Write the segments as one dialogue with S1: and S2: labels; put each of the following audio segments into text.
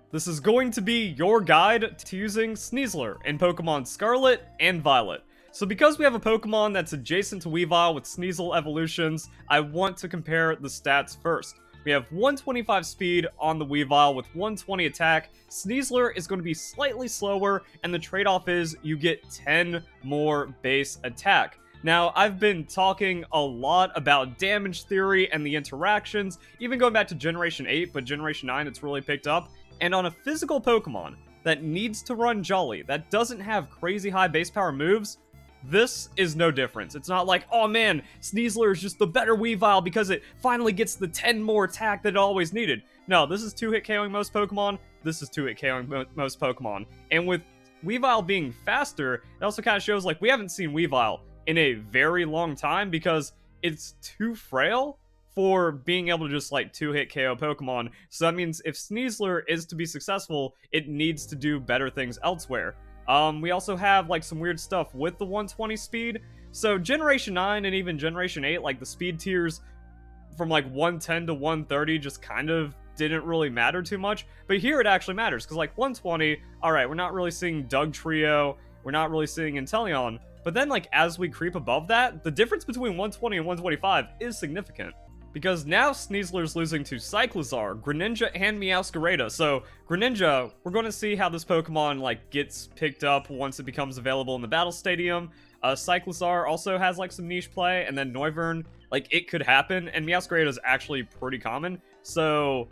S1: This is going to be your guide to using Sneasler in Pokemon Scarlet and Violet. So because we have a Pokemon that's adjacent to Weavile with Sneasel evolutions, I want to compare the stats first. We have 125 speed on the Weavile with 120 attack. Sneasler is going to be slightly slower, and the trade-off is you get 10 more base attack. Now, I've been talking a lot about damage theory and the interactions, even going back to Generation 8, but Generation 9 it's really picked up. And on a physical Pokemon that needs to run Jolly, that doesn't have crazy high base power moves, this is no difference. It's not like, oh man, Sneasler is just the better Weavile because it finally gets the 10 more attack that it always needed. No, this is 2-hit KOing most Pokemon, this is 2-hit KOing most Pokemon. And with Weavile being faster, it also kind of shows like we haven't seen Weavile in a very long time because it's too frail for being able to just like 2-hit KO Pokemon. So that means if Sneasler is to be successful, it needs to do better things elsewhere. We also have like some weird stuff with the 120 speed. So Generation 9 and even Generation 8, like the speed tiers from like 110 to 130 just kind of didn't really matter too much. But here it actually matters because like 120, alright, we're not really seeing Doug Trio, we're not really seeing Inteleon. But then like as we creep above that, the difference between 120 and 125 is significant. Because now Sneasler's losing to Cyclizar, Greninja, and Meowscarada. So, Greninja, we're going to see how this Pokemon, like, gets picked up once it becomes available in the Battle Stadium. Cyclizar also has, like, some niche play, and then Noivern, like, it could happen, and Meowscarada is actually pretty common. So,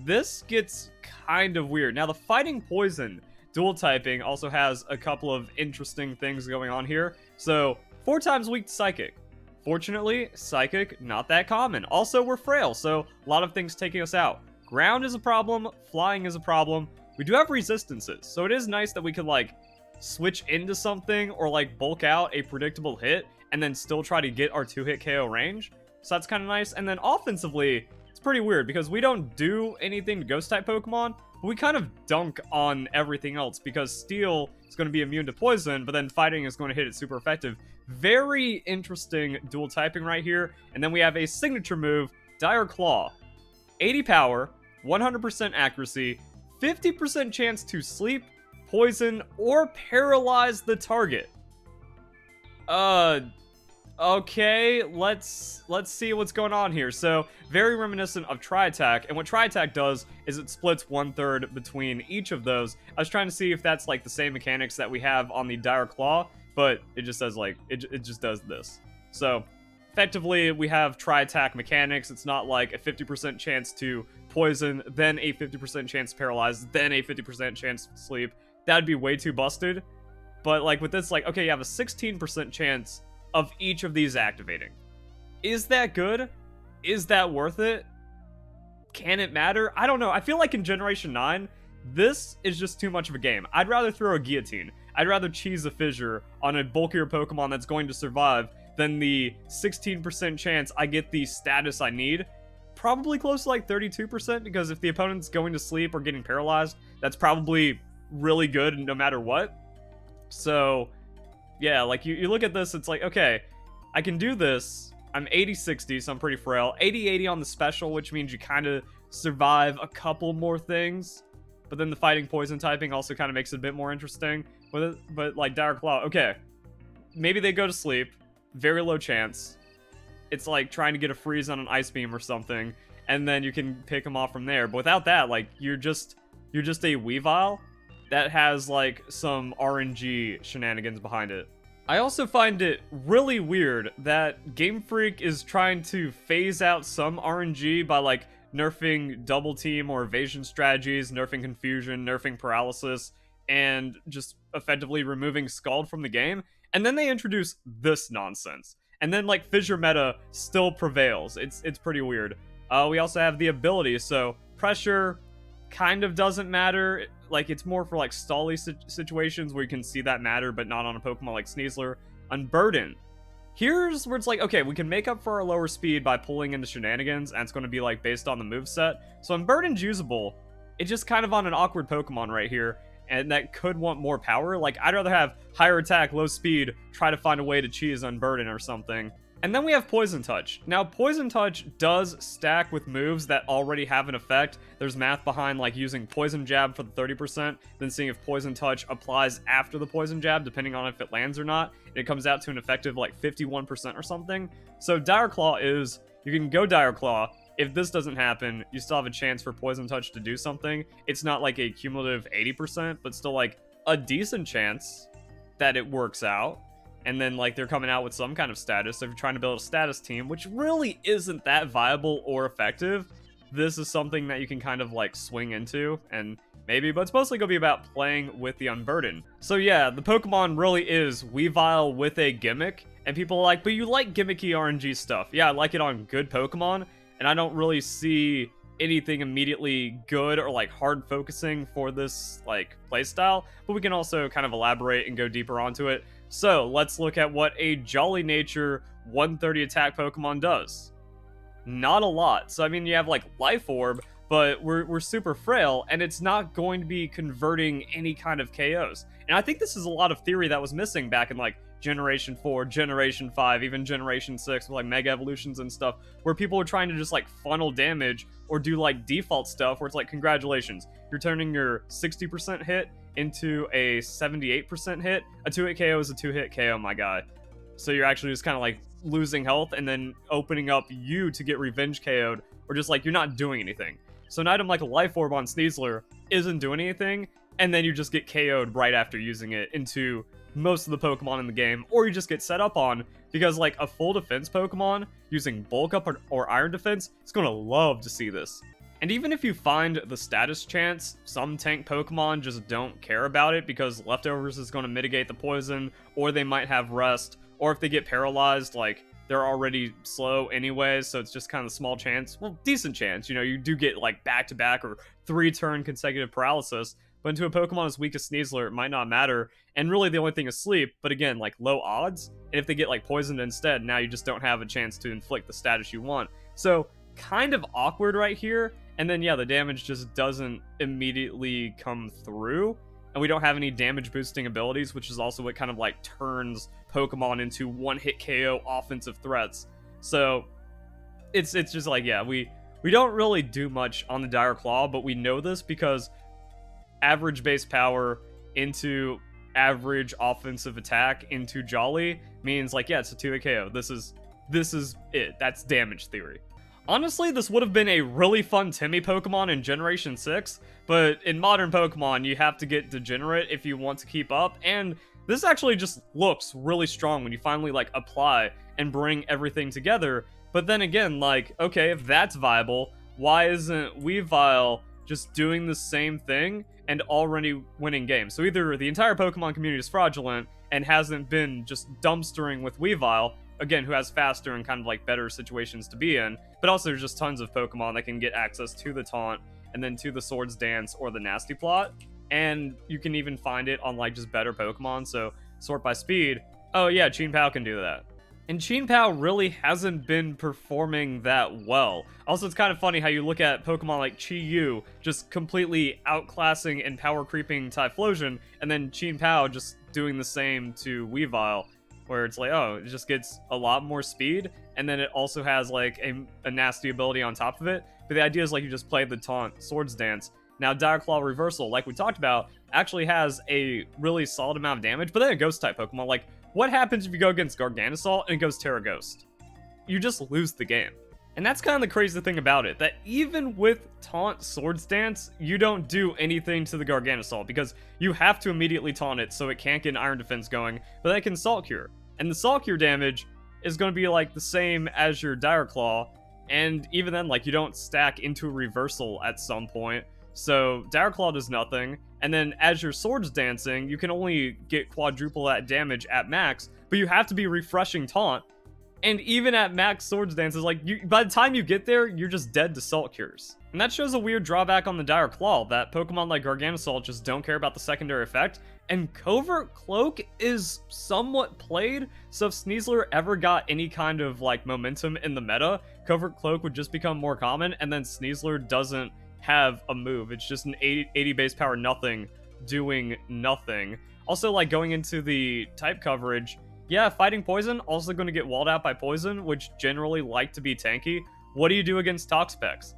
S1: this gets kind of weird. Now, the Fighting Poison dual typing also has a couple of interesting things going on here. So, 4 times weak to Psychic. Fortunately, Psychic, not that common. Also, we're frail, so a lot of things taking us out. Ground is a problem, flying is a problem. We do have resistances, so it is nice that we could, like, switch into something or, like, bulk out a predictable hit and then still try to get our 2-hit KO range. So that's kind of nice. And then offensively, it's pretty weird because we don't do anything to Ghost-type Pokemon, but we kind of dunk on everything else because Steel is going to be immune to Poison, but then Fighting is going to hit it super effective. Very interesting dual typing right here. And then we have a signature move, Dire Claw. 80 power, 100% accuracy, 50% chance to sleep, poison, or paralyze the target. Okay, let's see what's going on here. So, very reminiscent of Tri-Attack, and what Tri-Attack does is it splits 1/3 between each of those. I was trying to see if that's like the same mechanics that we have on the Dire Claw, but it just says like, it just does this. So, effectively, we have Tri-Attack mechanics. It's not like a 50% chance to poison, then a 50% chance to paralyze, then a 50% chance to sleep. That'd be way too busted. But like with this, like, okay, you have a 16% chance of each of these activating. Is that good? Is that worth it? Can it matter? I don't know. I feel like in Generation 9, this is just too much of a game. I'd rather throw a Guillotine. I'd rather cheese a Fissure on a bulkier Pokemon that's going to survive than the 16% chance I get the status I need. Probably close to like 32%, because if the opponent's going to sleep or getting paralyzed, that's probably really good no matter what. So, yeah, like you look at this, it's like, okay, I can do this. I'm 80-60, so I'm pretty frail. 80-80 on the special, which means you kind of survive a couple more things. But then the Fighting Poison typing also kind of makes it a bit more interesting. But like Dire Claw, okay, maybe they go to sleep. Very low chance. It's like trying to get a freeze on an Ice Beam or something, and then you can pick them off from there. But without that, like, you're just a Weavile that has like some RNG shenanigans behind it. I also find it really weird that Game Freak is trying to phase out some RNG by like nerfing Double Team or evasion strategies, nerfing Confusion, nerfing Paralysis, and just effectively removing Scald from the game. And then they introduce this nonsense. And then like Fissure meta still prevails. It's pretty weird. We also have the ability, so Pressure kind of doesn't matter. Like, it's more for like stally situations where you can see that matter, but not on a Pokemon like Sneasler. Unburden. Here's where it's like, okay, we can make up for our lower speed by pulling into shenanigans, and it's going to be like based on the moveset. So Unburden's usable. It's just kind of on an awkward Pokemon right here, and that could want more power. Like, I'd rather have higher attack, low speed, try to find a way to cheese Unburden or something, And then we have Poison Touch. Now, Poison Touch does stack with moves that already have an effect. There's math behind like using Poison Jab for the 30%, then seeing if Poison Touch applies after the Poison Jab, depending on if it lands or not. And it comes out to an effective like 51% or something. So Dire Claw is, you can go Dire Claw. If this doesn't happen, you still have a chance for Poison Touch to do something. It's not like a cumulative 80%, but still like a decent chance that it works out. And then, like, they're coming out with some kind of status. So if you're trying to build a status team, which really isn't that viable or effective, this is something that you can kind of, like, swing into. And maybe, but it's mostly going to be about playing with the Unburden. So yeah, the Pokemon really is Weavile with a gimmick. And people are like, but you like gimmicky RNG stuff. Yeah, I like it on good Pokemon. And I don't really see anything immediately good or, like, hard focusing for this, like, playstyle. But we can also kind of elaborate and go deeper onto it. So, let's look at what a Jolly Nature 130 attack Pokemon does. Not a lot. So, I mean, you have, like, Life Orb, but we're super frail, and it's not going to be converting any kind of KOs. And I think this is a lot of theory that was missing back in, like, Generation 4, Generation 5, even Generation 6, with, like, Mega Evolutions and stuff, where people are trying to just, like, funnel damage or do, like, default stuff where it's like, congratulations, you're turning your 60% hit into a 78% hit. A 2-hit KO is a 2-hit KO, my guy. So you're actually just kind of like losing health and then opening up you to get revenge KO'd, or just like you're not doing anything. So an item like a Life Orb on Sneasler isn't doing anything, and then you just get KO'd right after using it into most of the Pokemon in the game, or you just get set up on, because like a full defense Pokemon using Bulk Up or Iron Defense is going to love to see this. And even if you find the status chance, some tank Pokemon just don't care about it because Leftovers is going to mitigate the poison, or they might have Rest, or if they get paralyzed, like, they're already slow anyways, so it's just kind of a small chance. Well, decent chance, you know, you do get, like, back-to-back or 3-turn consecutive paralysis, but into a Pokemon as weak as Sneasler, it might not matter, and really the only thing is sleep, but again, like, low odds, and if they get, like, poisoned instead, now you just don't have a chance to inflict the status you want. So, kind of awkward right here. And then, yeah, the damage just doesn't immediately come through. And we don't have any damage boosting abilities, which is also what kind of, like, turns Pokemon into one-hit KO offensive threats. So, it's just like, yeah, we don't really do much on the Dire Claw, but we know this because average base power into average offensive attack into Jolly means, like, yeah, it's a 2-hit KO. This is it. That's damage theory. Honestly, this would have been a really fun Timmy Pokemon in Generation 6, but in modern Pokemon, you have to get Degenerate if you want to keep up, and this actually just looks really strong when you finally, like, apply and bring everything together. But then again, like, okay, if that's viable, why isn't Weavile just doing the same thing and already winning games? So either the entire Pokemon community is fraudulent and hasn't been just dumpstering with Weavile, again, who has faster and kind of like better situations to be in, but also there's just tons of Pokemon that can get access to the Taunt and then to the Swords Dance or the Nasty Plot, and you can even find it on like just better Pokemon. So sort by speed, oh yeah, Chien-Pao can do that. And Chien-Pao really hasn't been performing that well. Also, it's kind of funny how you look at Pokemon like Chi-Yu just completely outclassing and power creeping Typhlosion, and then Chien-Pao just doing the same to Weavile, where it's like, oh, it just gets a lot more speed, and then it also has like a nasty ability on top of it. But the idea is like you just play the Taunt Swords Dance. Now, Dire Claw Reversal, like we talked about, actually has a really solid amount of damage, but then a Ghost-type Pokemon, like, what happens if you go against Garganasol and it goes Terra Ghost? You just lose the game. And that's kind of the crazy thing about it, that even with Taunt Swords Dance, you don't do anything to the Garganasol, because you have to immediately taunt it so it can't get an Iron Defense going, but that can Salt Cure. And the Salt Cure damage is going to be like the same as your Dire Claw, and even then, like, you don't stack into a reversal at some point, so Dire Claw does nothing, and then as you're Swords Dancing, you can only get quadruple that damage at max, but you have to be refreshing Taunt. And even at max Swords Dances, like, by the time you get there, you're just dead to Salt Cures. And that shows a weird drawback on the Dire Claw, that Pokemon like Garganasol just don't care about the secondary effect, and Covert Cloak is somewhat played, so if Sneasler ever got any kind of, like, momentum in the meta, Covert Cloak would just become more common, and then Sneasler doesn't have a move. It's just an 80 base power nothing doing nothing. Also, like, going into the type coverage, Yeah, fighting poison, also going to get walled out by poison, which generally like to be tanky. What do you do against Toxapex?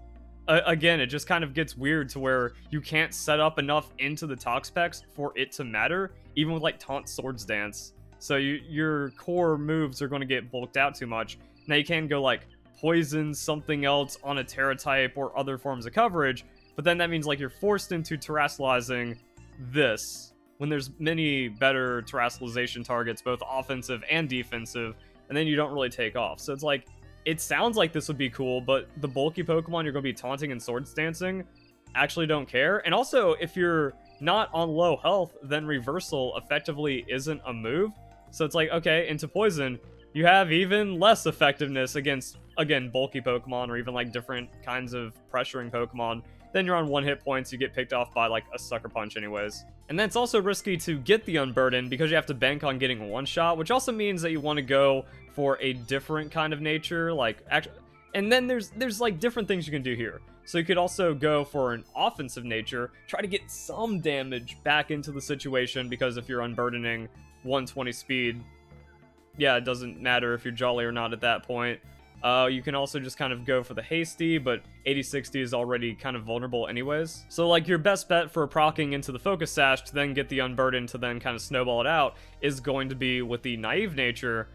S1: Again, it just kind of gets weird to where you can't set up enough into the Toxapex for it to matter, even with like Taunt Swords Dance. So your core moves are going to get bulked out too much. Now you can go like poison something else on a Terra type or other forms of coverage, but then that means like you're forced into terrestrializing this when there's many better terrestrialization targets, both offensive and defensive, and then you don't really take off. So it's like, it sounds like this would be cool, but the bulky Pokemon you're going to be taunting and swords dancing actually don't care. And also, if you're not on low health, then reversal effectively isn't a move. So it's like, okay, into poison, you have even less effectiveness against, again, bulky Pokemon or even like different kinds of pressuring Pokemon. Then you're on 1 hit points, you get picked off by like a Sucker Punch anyways. And then it's also risky to get the Unburden because you have to bank on getting one shot, which also means that you want to go for a different kind of nature, like actually. And then there's like different things you can do here. So you could also go for an offensive nature, try to get some damage back into the situation, because if you're unburdening 120 speed, yeah, it doesn't matter if you're Jolly or not at that point. You can also just kind of go for the hasty, but 80-60 is already kind of vulnerable anyways. So like your best bet for proccing into the Focus Sash to then get the Unburden to then kind of snowball it out is going to be with the Naive nature.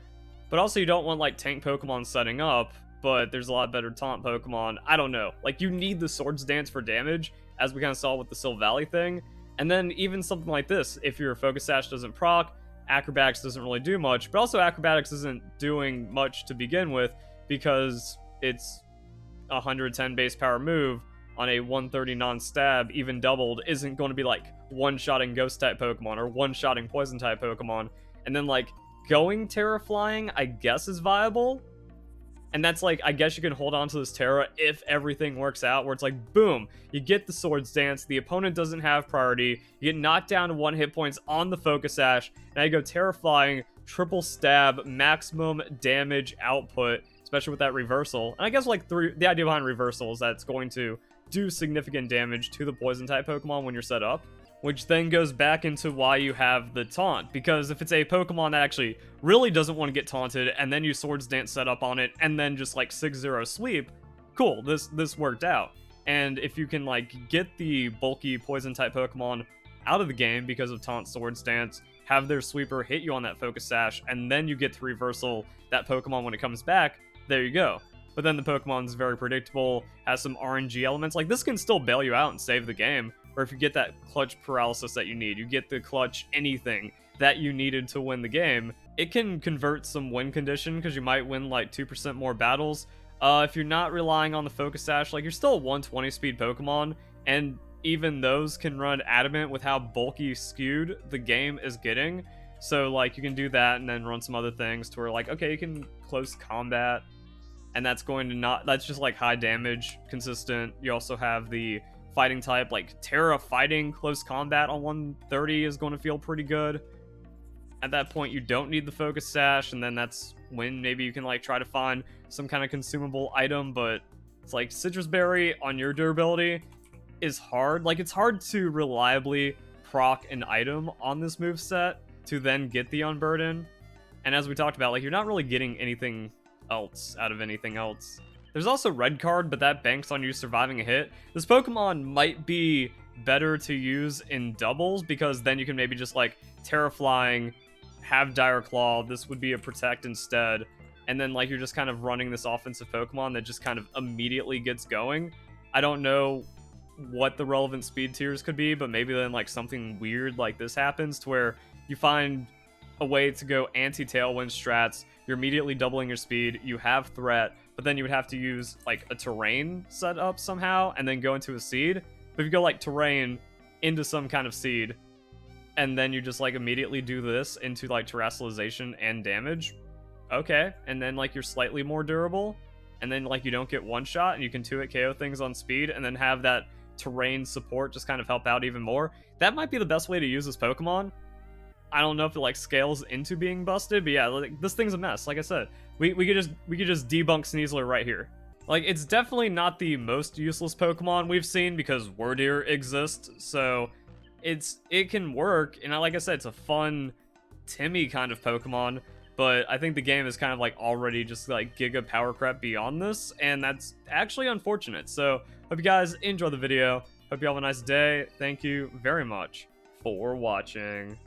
S1: But also you don't want like tank Pokemon setting up, but there's a lot better taunt Pokemon. I don't know. Like you need the Swords Dance for damage, as we kind of saw with the Sil Valley thing. And then even something like this, if your Focus Sash doesn't proc, Acrobatics doesn't really do much, but also Acrobatics isn't doing much to begin with, because it's a 110 base power move on a 130 non-stab, even doubled, isn't going to be like one-shotting Ghost type Pokemon or one-shotting Poison type Pokemon. And then like going Terra Flying, I guess, is viable. And that's like, I guess you can hold on to this Terra if everything works out, where it's like, boom, you get the Swords Dance, the opponent doesn't have priority, you get knocked down to 1 hit points on the Focus Sash, now you go Terra Flying, triple stab, maximum damage output, especially with that reversal. And I guess like the idea behind reversal is that it's going to do significant damage to the poison type Pokemon when you're set up, which then goes back into why you have the taunt, because if it's a Pokemon that actually really doesn't want to get taunted and then you Swords Dance set up on it and then just like 6-0 sweep, cool, this worked out. And if you can like get the bulky poison type Pokemon out of the game because of taunt Swords Dance, have their sweeper hit you on that Focus Sash, and then you get to reversal that Pokemon when it comes back, there you go. But then the Pokemon's very predictable, has some RNG elements. Like, this can still bail you out and save the game. Or if you get that clutch paralysis that you need, you get the clutch anything that you needed to win the game, it can convert some win condition, because you might win like 2% more battles. If you're not relying on the Focus Sash, like, you're still a 120 speed Pokemon, and even those can run Adamant with how bulky skewed the game is getting. So like you can do that and then run some other things to where like, okay, you can close combat, and that's going to not, that's just like high damage, consistent. You also have the fighting type, like Terra fighting close combat on 130 is going to feel pretty good. At that point, you don't need the Focus Sash, and then that's when maybe you can like try to find some kind of consumable item. But it's like Citrus Berry on your durability is hard. Like, it's hard to reliably proc an item on this moveset to then get the Unburden. And as we talked about, like, you're not really getting anything else out of anything else. There's also Red Card, but that banks on you surviving a hit. This Pokemon might be better to use in doubles, because then you can maybe just like Terra Flying, have Dire Claw, this would be a Protect instead, and then like you're just kind of running this offensive Pokemon that just kind of immediately gets going. I don't know what the relevant speed tiers could be, but maybe then like something weird like this happens to where you find a way to go anti-Tailwind strats, you're immediately doubling your speed, you have threat, but then you would have to use like a terrain setup somehow and then go into a seed. But if you go like terrain into some kind of seed, and then you just like immediately do this into like terrestrialization and damage, okay, and then like you're slightly more durable, and then like you don't get one shot and you can 2-hit KO things on speed, and then have that terrain support just kind of help out even more. That might be the best way to use this Pokemon. I don't know if it like scales into being busted, but yeah, like, this thing's a mess. Like I said, we could just debunk Sneasler right here. Like, it's definitely not the most useless Pokemon we've seen because Wordeer exists, so it can work. And like I said, it's a fun Timmy kind of Pokemon, but I think the game is kind of like already just like giga power crap beyond this, and that's actually unfortunate. So hope you guys enjoy the video. Hope you have a nice day. Thank you very much for watching.